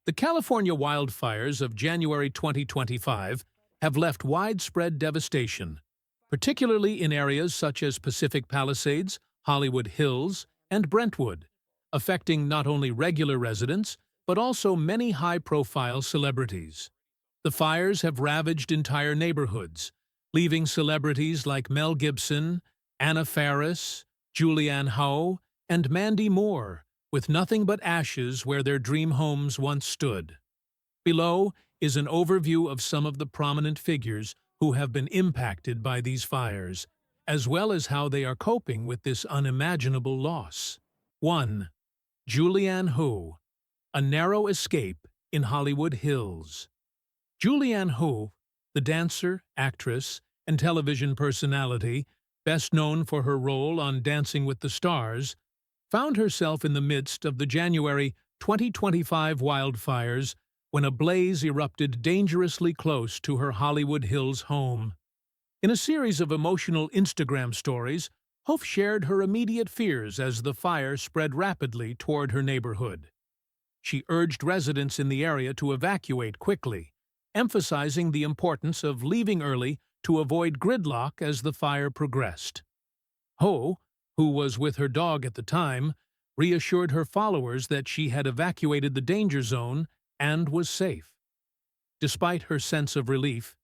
The California wildfires of January 2025 have left widespread devastation, particularly in areas such as Pacific Palisades, Hollywood Hills, and Brentwood, affecting not only regular residents but also many high-profile celebrities. The fires have ravaged entire neighborhoods, leaving celebrities like Mel Gibson, Anna Faris, Julianne Hough, and Mandy Moore with nothing but ashes where their dream homes once stood. Below is an overview of some of the prominent figures who have been impacted by these fires, as well as how they are coping with this unimaginable loss. 1. Julianne Hough, a narrow escape in Hollywood Hills. Julianne Hough, the dancer, actress, and television personality, best known for her role on Dancing with the Stars, found herself in the midst of the January 2025 wildfires when a blaze erupted dangerously close to her Hollywood Hills home. In a series of emotional Instagram stories, Hough shared her immediate fears as the fire spread rapidly toward her neighborhood. She urged residents in the area to evacuate quickly, emphasizing the importance of leaving early to avoid gridlock as the fire progressed. Hough, who was with her dog at the time, reassured her followers that she had evacuated the danger zone and was safe. Despite her sense of relief,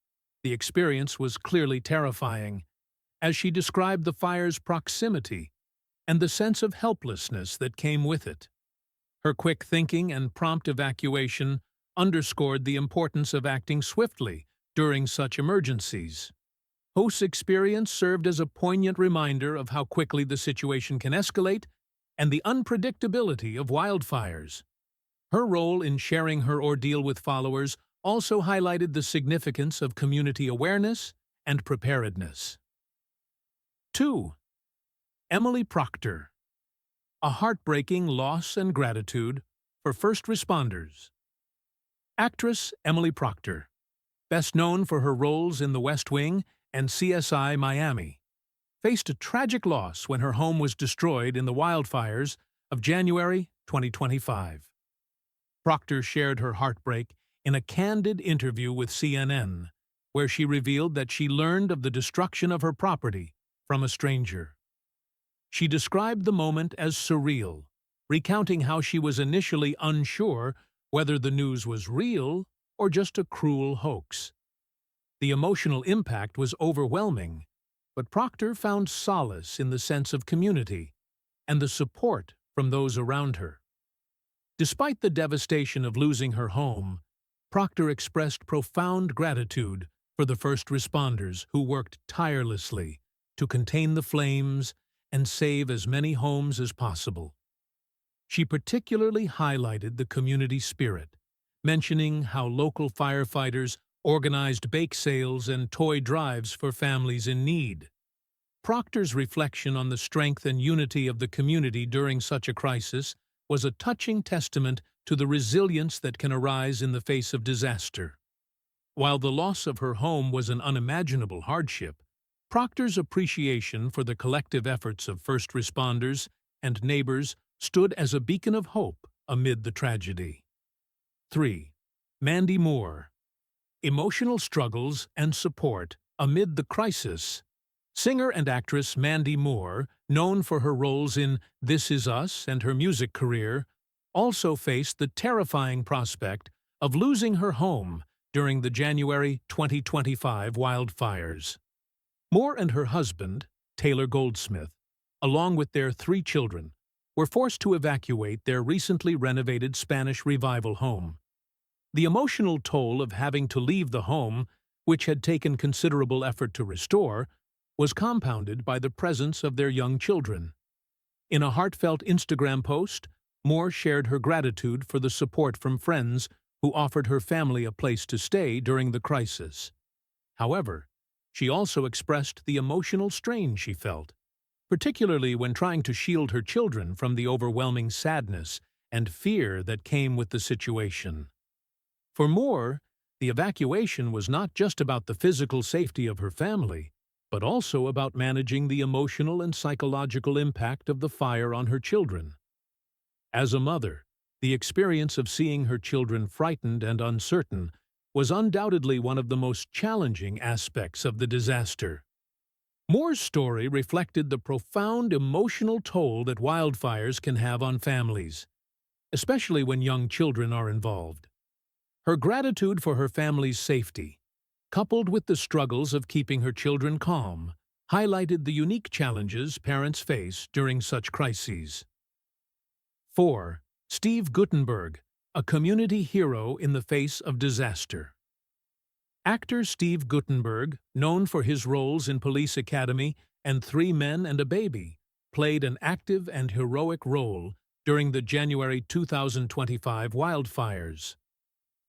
the experience was clearly terrifying, as she described the fire's proximity and the sense of helplessness that came with it. Her quick thinking and prompt evacuation underscored the importance of acting swiftly during such emergencies. Hough's experience served as a poignant reminder of how quickly the situation can escalate and the unpredictability of wildfires. Her role in sharing her ordeal with followers also highlighted the significance of community awareness and preparedness. 2. Emily Proctor, a heartbreaking loss and gratitude for first responders. Actress Emily Proctor, best known for her roles in The West Wing and CSI Miami, faced a tragic loss when her home was destroyed in the wildfires of January 2025. Proctor shared her heartbreak in a candid interview with CNN, where she revealed that she learned of the destruction of her property from a stranger. She described the moment as surreal, recounting how she was initially unsure whether the news was real or just a cruel hoax. The emotional impact was overwhelming, but Proctor found solace in the sense of community and the support from those around her. Despite the devastation of losing her home, Proctor expressed profound gratitude for the first responders who worked tirelessly to contain the flames and save as many homes as possible. She particularly highlighted the community spirit, mentioning how local firefighters organized bake sales and toy drives for families in need. Proctor's reflection on the strength and unity of the community during such a crisis was a touching testament to the resilience that can arise in the face of disaster. While the loss of her home was an unimaginable hardship, Proctor's appreciation for the collective efforts of first responders and neighbors stood as a beacon of hope amid the tragedy. 3. Mandy Moore, emotional struggles and support amid the crisis. Singer and actress Mandy Moore, known for her roles in This Is Us and her music career, also faced the terrifying prospect of losing her home during the January 2025 wildfires. Moore and her husband, Taylor Goldsmith, along with their 3 children, were forced to evacuate their recently renovated Spanish Revival home. The emotional toll of having to leave the home, which had taken considerable effort to restore, was compounded by the presence of their young children. In a heartfelt Instagram post, Moore shared her gratitude for the support from friends who offered her family a place to stay during the crisis. However, she also expressed the emotional strain she felt, particularly when trying to shield her children from the overwhelming sadness and fear that came with the situation. For Moore, the evacuation was not just about the physical safety of her family, but also about managing the emotional and psychological impact of the fire on her children. As a mother, The experience of seeing her children frightened and uncertain was undoubtedly one of the most challenging aspects of the disaster. Moore's story reflected the profound emotional toll that wildfires can have on families, especially when young children are involved. Her gratitude for her family's safety, coupled with the struggles of keeping her children calm, highlighted the unique challenges parents face during such crises. 4. Steve Guttenberg, a community hero in the face of disaster. Actor Steve Guttenberg, known for his roles in Police Academy and 3 Men and a Baby, played an active and heroic role during the January 2025 wildfires.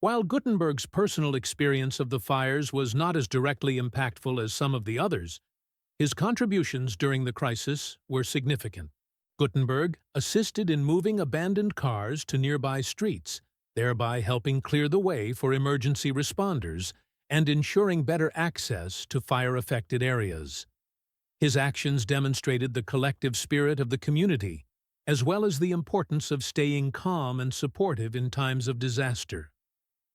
While Guttenberg's personal experience of the fires was not as directly impactful as some of the others, his contributions during the crisis were significant. Guttenberg assisted in moving abandoned cars to nearby streets, thereby helping clear the way for emergency responders and ensuring better access to fire-affected areas. His actions demonstrated the collective spirit of the community, as well as the importance of staying calm and supportive in times of disaster.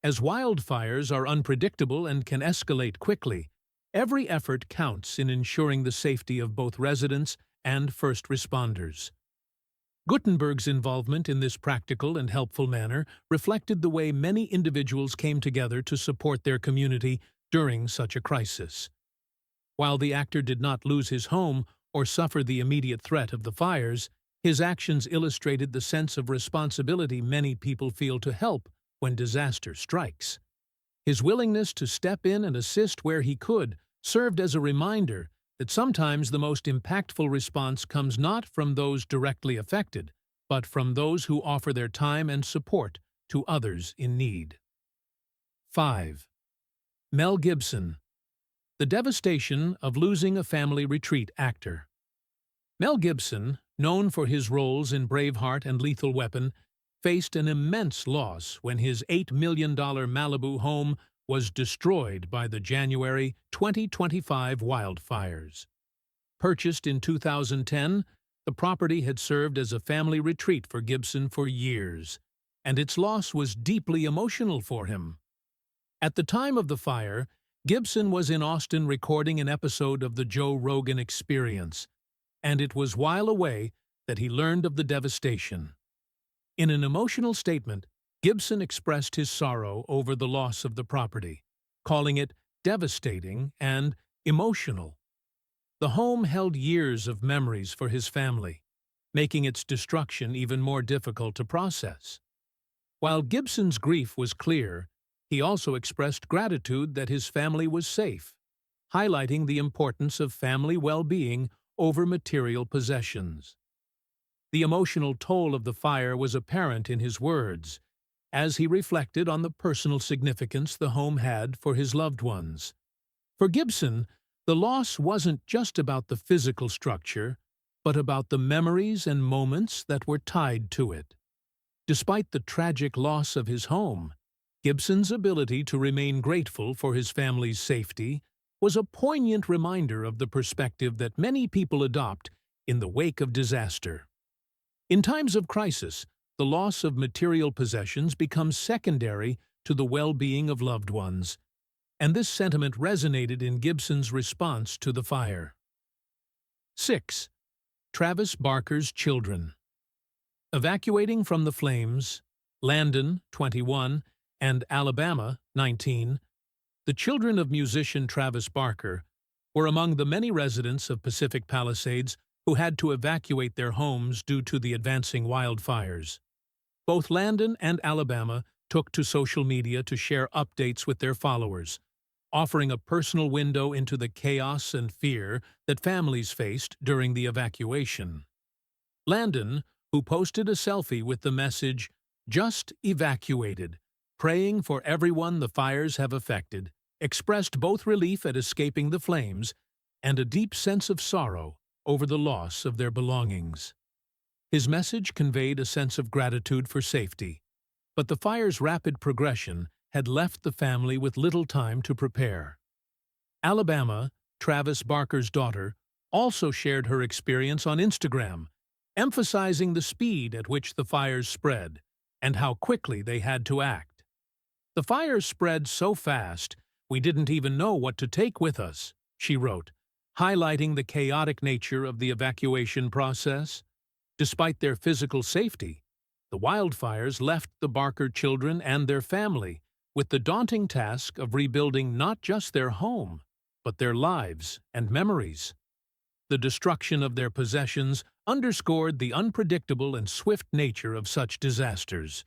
As wildfires are unpredictable and can escalate quickly, every effort counts in ensuring the safety of both residents and first responders. Guttenberg's involvement in this practical and helpful manner reflected the way many individuals came together to support their community during such a crisis. While the actor did not lose his home or suffer the immediate threat of the fires, his actions illustrated the sense of responsibility many people feel to help when disaster strikes. His willingness to step in and assist where he could served as a reminder that sometimes the most impactful response comes not from those directly affected, but from those who offer their time and support to others in need. 5. Mel Gibson, the devastation of losing a family retreat actor. Mel Gibson, known for his roles in Braveheart and Lethal Weapon, faced an immense loss when his $8 million Malibu home was destroyed by the January 2025 wildfires. Purchased in 2010, the property had served as a family retreat for Gibson for years, and its loss was deeply emotional for him. At the time of the fire, Gibson was in Austin recording an episode of the Joe Rogan Experience, and it was while away that he learned of the devastation. In an emotional statement, Gibson expressed his sorrow over the loss of the property, calling it devastating and emotional. The home held years of memories for his family, making its destruction even more difficult to process. While Gibson's grief was clear, he also expressed gratitude that his family was safe, highlighting the importance of family well-being over material possessions. The emotional toll of the fire was apparent in his words, as he reflected on the personal significance the home had for his loved ones. For Gibson, the loss wasn't just about the physical structure, but about the memories and moments that were tied to it. Despite the tragic loss of his home, Gibson's ability to remain grateful for his family's safety was a poignant reminder of the perspective that many people adopt in the wake of disaster. In times of crisis, the loss of material possessions becomes secondary to the well-being of loved ones, and this sentiment resonated in Gibson's response to the fire. 6. Travis Barker's children. Evacuating from the flames, Landon, 21, and Alabama, 19, the children of musician Travis Barker were among the many residents of Pacific Palisades who had to evacuate their homes due to the advancing wildfires. Both Landon and Alabama took to social media to share updates with their followers, offering a personal window into the chaos and fear that families faced during the evacuation. Landon, who posted a selfie with the message, "Just evacuated, praying for everyone the fires have affected," expressed both relief at escaping the flames and a deep sense of sorrow over the loss of their belongings. His message conveyed a sense of gratitude for safety, but the fire's rapid progression had left the family with little time to prepare. Alabama, Travis Barker's daughter, also shared her experience on Instagram, emphasizing the speed at which the fires spread and how quickly they had to act. "The fires spread so fast, we didn't even know what to take with us," she wrote, highlighting the chaotic nature of the evacuation process. Despite their physical safety, the wildfires left the Barker children and their family with the daunting task of rebuilding not just their home, but their lives and memories. The destruction of their possessions underscored the unpredictable and swift nature of such disasters,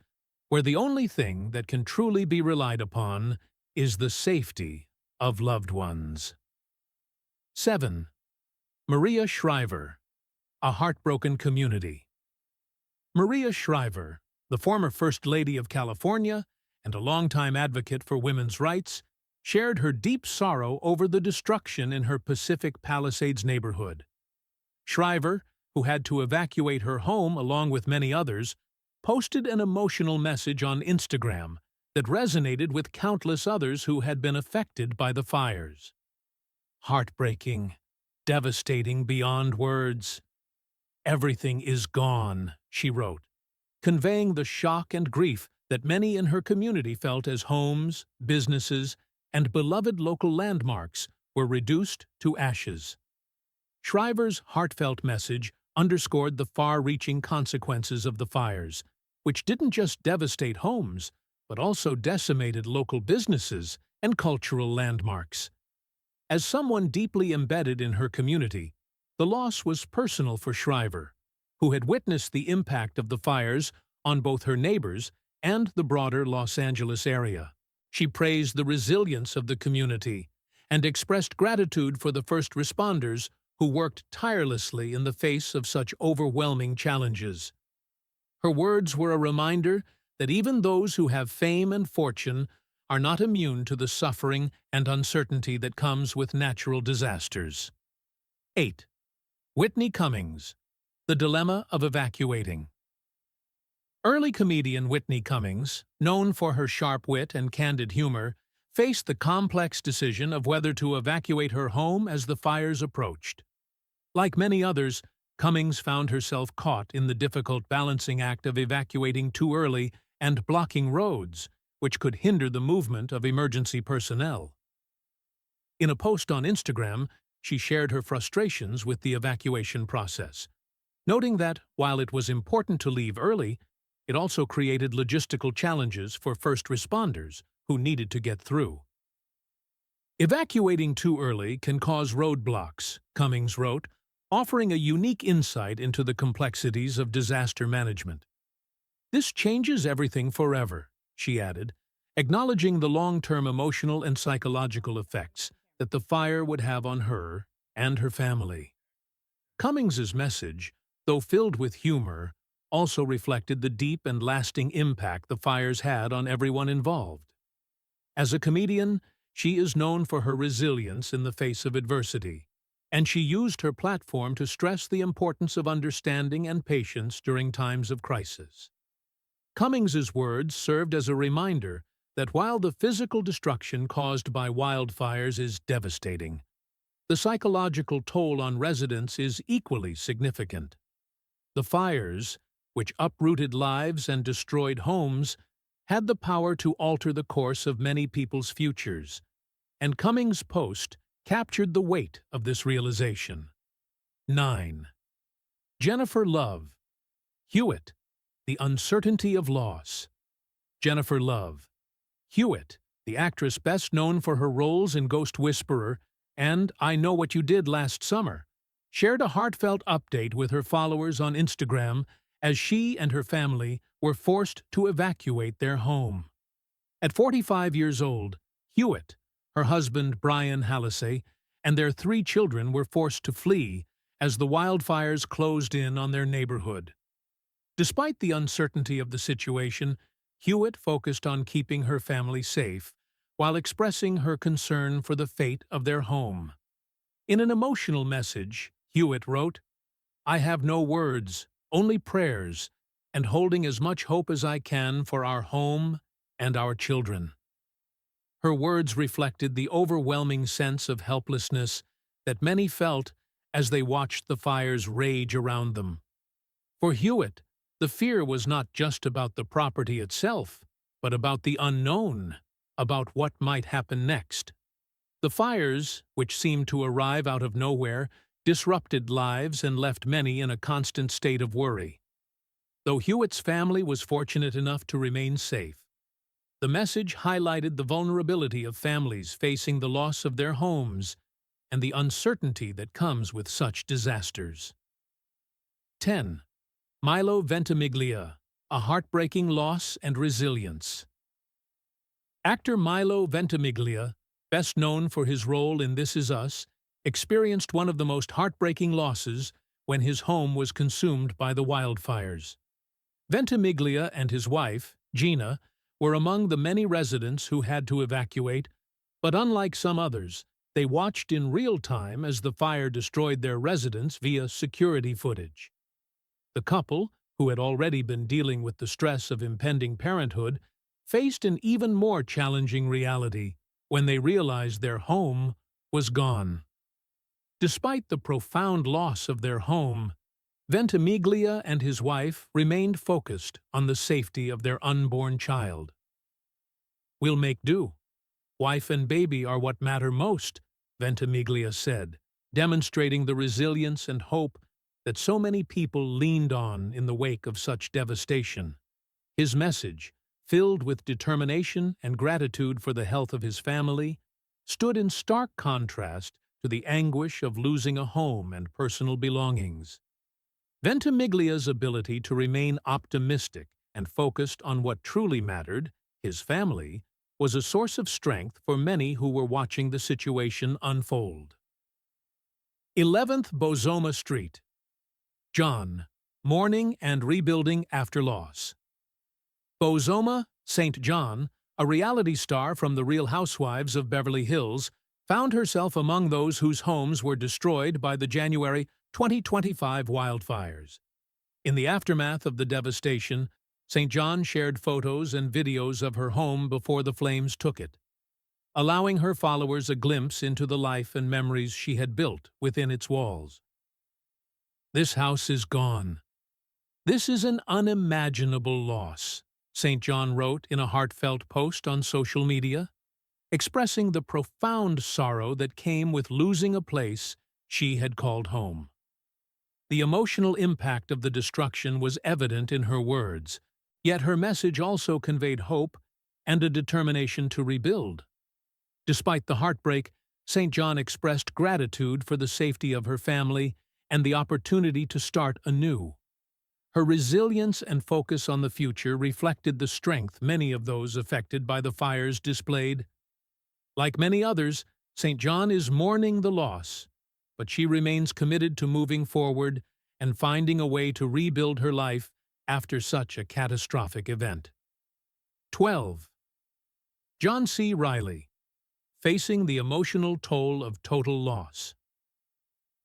where the only thing that can truly be relied upon is the safety of loved ones. 7. Maria Shriver, A Heartbroken Community. Maria Shriver, the former First Lady of California and a longtime advocate for women's rights, shared her deep sorrow over the destruction in her Pacific Palisades neighborhood. Shriver, who had to evacuate her home along with many others, posted an emotional message on Instagram that resonated with countless others who had been affected by the fires. "Heartbreaking, devastating beyond words. Everything is gone," she wrote, conveying the shock and grief that many in her community felt as homes, businesses, and beloved local landmarks were reduced to ashes. Shriver's heartfelt message underscored the far-reaching consequences of the fires, which didn't just devastate homes, but also decimated local businesses and cultural landmarks. As someone deeply embedded in her community, the loss was personal for Shriver, who had witnessed the impact of the fires on both her neighbors and the broader Los Angeles area. She praised the resilience of the community and expressed gratitude for the first responders who worked tirelessly in the face of such overwhelming challenges. Her words were a reminder that even those who have fame and fortune are not immune to the suffering and uncertainty that comes with natural disasters. 8. Whitney Cummings, The Dilemma of Evacuating. Early comedian Whitney Cummings, known for her sharp wit and candid humor, faced the complex decision of whether to evacuate her home as the fires approached. Like many others, Cummings found herself caught in the difficult balancing act of evacuating too early and blocking roads, which could hinder the movement of emergency personnel. In a post on Instagram, she shared her frustrations with the evacuation process, noting that, while it was important to leave early, it also created logistical challenges for first responders who needed to get through. "Evacuating too early can cause roadblocks," Cummings wrote, offering a unique insight into the complexities of disaster management. "This changes everything forever," she added, acknowledging the long-term emotional and psychological effects that the fire would have on her and her family. Cummings's message, though filled with humor, also reflected the deep and lasting impact the fires had on everyone involved. As a comedian, she is known for her resilience in the face of adversity, and she used her platform to stress the importance of understanding and patience during times of crisis. Cummings's words served as a reminder that while the physical destruction caused by wildfires is devastating, the psychological toll on residents is equally significant. The fires, which uprooted lives and destroyed homes, had the power to alter the course of many people's futures, and Cummings' post captured the weight of this realization. 9. Jennifer Love, Hewitt, The Uncertainty of Loss. Jennifer Love, Hewitt, the actress best known for her roles in Ghost Whisperer and I Know What You Did Last Summer, shared a heartfelt update with her followers on Instagram as she and her family were forced to evacuate their home. At 45 years old, Hewitt, her husband Brian Hallisey, and their 3 children were forced to flee as the wildfires closed in on their neighborhood. Despite the uncertainty of the situation, Hewitt focused on keeping her family safe while expressing her concern for the fate of their home. In an emotional message, Hewitt wrote, "I have no words, only prayers, and holding as much hope as I can for our home and our children." Her words reflected the overwhelming sense of helplessness that many felt as they watched the fires rage around them. For Hewitt, The fear was not just about the property itself, but about the unknown, about what might happen next. The fires, which seemed to arrive out of nowhere, disrupted lives and left many in a constant state of worry. Though Hewitt's family was fortunate enough to remain safe, the message highlighted the vulnerability of families facing the loss of their homes and the uncertainty that comes with such disasters. 10. Milo Ventimiglia, a heartbreaking loss and resilience. Actor Milo Ventimiglia, best known for his role in This Is Us, experienced one of the most heartbreaking losses when his home was consumed by the wildfires. Ventimiglia and his wife, Gina, were among the many residents who had to evacuate, but unlike some others, they watched in real time as the fire destroyed their residence via security footage. The couple, who had already been dealing with the stress of impending parenthood, faced an even more challenging reality when they realized their home was gone. Despite the profound loss of their home, Ventimiglia and his wife remained focused on the safety of their unborn child. "We'll make do. Wife and baby are what matter most," Ventimiglia said, demonstrating the resilience and hope that so many people leaned on in the wake of such devastation. His message, filled with determination and gratitude for the health of his family, stood in stark contrast to the anguish of losing a home and personal belongings. Ventimiglia's ability to remain optimistic and focused on what truly mattered, his family, was a source of strength for many who were watching the situation unfold. 11th Bozoma Street. John, mourning and rebuilding after loss. Bozoma St. John, a reality star from The Real Housewives of Beverly Hills, found herself among those whose homes were destroyed by the January 2025 wildfires. In the aftermath of the devastation, St. John shared photos and videos of her home before the flames took it, allowing her followers a glimpse into the life and memories she had built within its walls. "This house is gone. This is an unimaginable loss," St. John wrote in a heartfelt post on social media, expressing the profound sorrow that came with losing a place she had called home. The emotional impact of the destruction was evident in her words, yet her message also conveyed hope and a determination to rebuild. Despite the heartbreak, St. John expressed gratitude for the safety of her family and the opportunity to start anew. Her resilience and focus on the future reflected the strength many of those affected by the fires displayed. Like many others, St. John is mourning the loss, but she remains committed to moving forward and finding a way to rebuild her life after such a catastrophic event. 12. John C. Reilly, facing the emotional toll of total loss.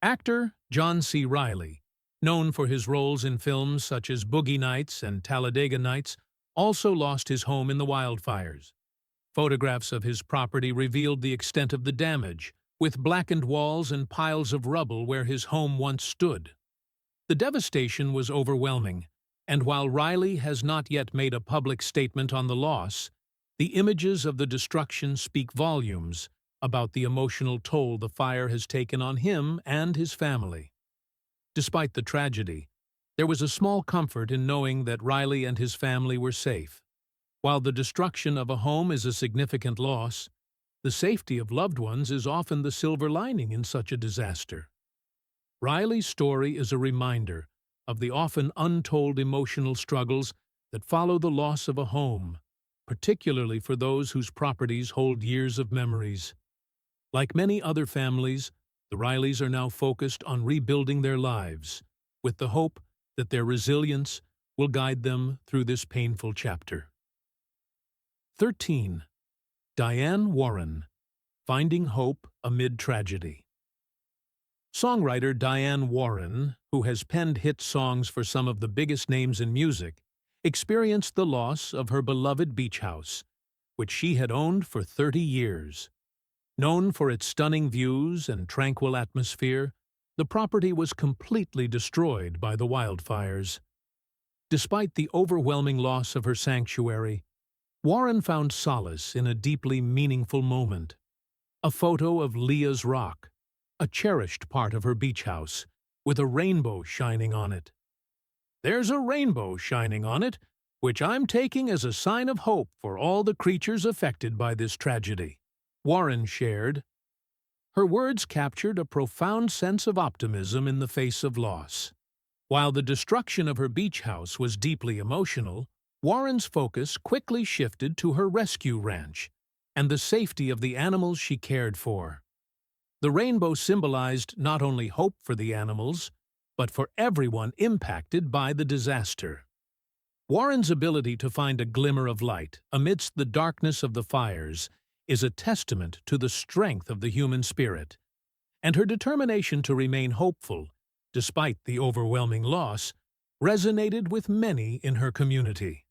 Actor John C. Reilly, known for his roles in films such as Boogie Nights and Talladega Nights, also lost his home in the wildfires. Photographs of his property revealed the extent of the damage, with blackened walls and piles of rubble where his home once stood. The devastation was overwhelming, and while Reilly has not yet made a public statement on the loss, the images of the destruction speak volumes about the emotional toll the fire has taken on him and his family. Despite the tragedy, there was a small comfort in knowing that Reilly and his family were safe. While the destruction of a home is a significant loss, the safety of loved ones is often the silver lining in such a disaster. Reilly's story is a reminder of the often untold emotional struggles that follow the loss of a home, particularly for those whose properties hold years of memories. Like many other families, the Reillys are now focused on rebuilding their lives, with the hope that their resilience will guide them through this painful chapter. 13. Diane Warren, finding hope amid tragedy. Songwriter Diane Warren, who has penned hit songs for some of the biggest names in music, experienced the loss of her beloved beach house, which she had owned for 30 years. Known for its stunning views and tranquil atmosphere, the property was completely destroyed by the wildfires. Despite the overwhelming loss of her sanctuary, Warren found solace in a deeply meaningful moment. A photo of Leah's Rock, a cherished part of her beach house, with a rainbow shining on it. "There's a rainbow shining on it, which I'm taking as a sign of hope for all the creatures affected by this tragedy," Warren shared. Her words captured a profound sense of optimism in the face of loss. While the destruction of her beach house was deeply emotional, Warren's focus quickly shifted to her rescue ranch and the safety of the animals she cared for. The rainbow symbolized not only hope for the animals, but for everyone impacted by the disaster. Warren's ability to find a glimmer of light amidst the darkness of the fires is a testament to the strength of the human spirit, and her determination to remain hopeful, despite the overwhelming loss, resonated with many in her community.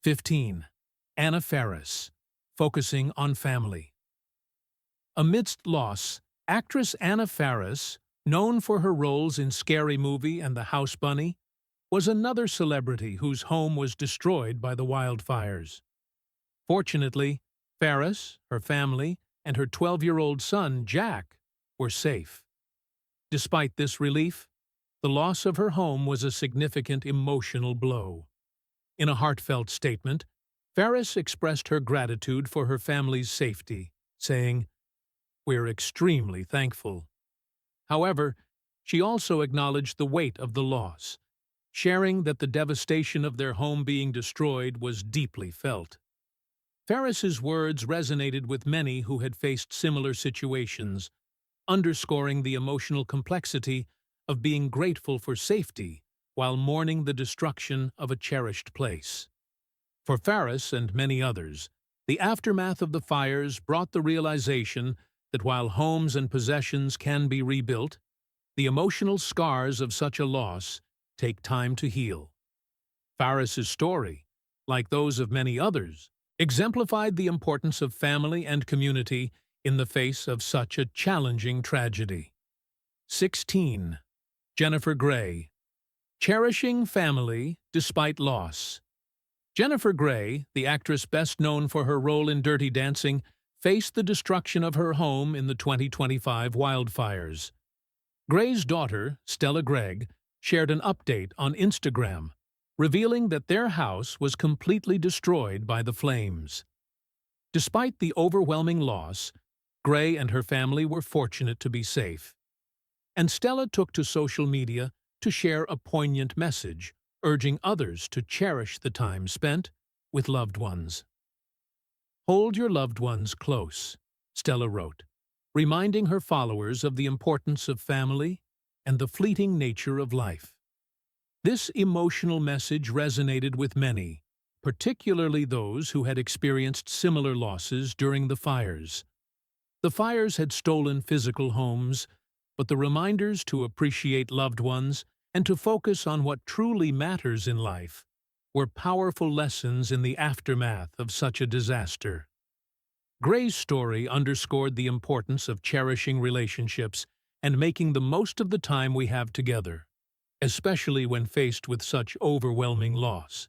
15. Anna Faris, focusing on family. Amidst loss, actress Anna Faris, known for her roles in Scary Movie and The House Bunny, was another celebrity whose home was destroyed by the wildfires. Fortunately, Faris, her family, and her 12-year-old son, Jack, were safe. Despite this relief, the loss of her home was a significant emotional blow. In a heartfelt statement, Faris expressed her gratitude for her family's safety, saying, "We're extremely thankful." However, she also acknowledged the weight of the loss, sharing that the devastation of their home being destroyed was deeply felt. Faris's words resonated with many who had faced similar situations, underscoring the emotional complexity of being grateful for safety while mourning the destruction of a cherished place. For Faris and many others, the aftermath of the fires brought the realization that while homes and possessions can be rebuilt, the emotional scars of such a loss take time to heal. Faris's story, like those of many others, exemplified the importance of family and community in the face of such a challenging tragedy. 16. Jennifer Grey, cherishing family despite loss. Jennifer Grey, the actress best known for her role in Dirty Dancing, faced the destruction of her home in the 2025 wildfires. Grey's daughter, Stella Gregg, shared an update on Instagram, revealing that their house was completely destroyed by the flames. Despite the overwhelming loss, Grey and her family were fortunate to be safe. And Stella took to social media to share a poignant message, urging others to cherish the time spent with loved ones. "Hold your loved ones close," Stella wrote, reminding her followers of the importance of family and the fleeting nature of life. This emotional message resonated with many, particularly those who had experienced similar losses during the fires. The fires had stolen physical homes, but the reminders to appreciate loved ones and to focus on what truly matters in life were powerful lessons in the aftermath of such a disaster. Grey's story underscored the importance of cherishing relationships and making the most of the time we have together, especially when faced with such overwhelming loss.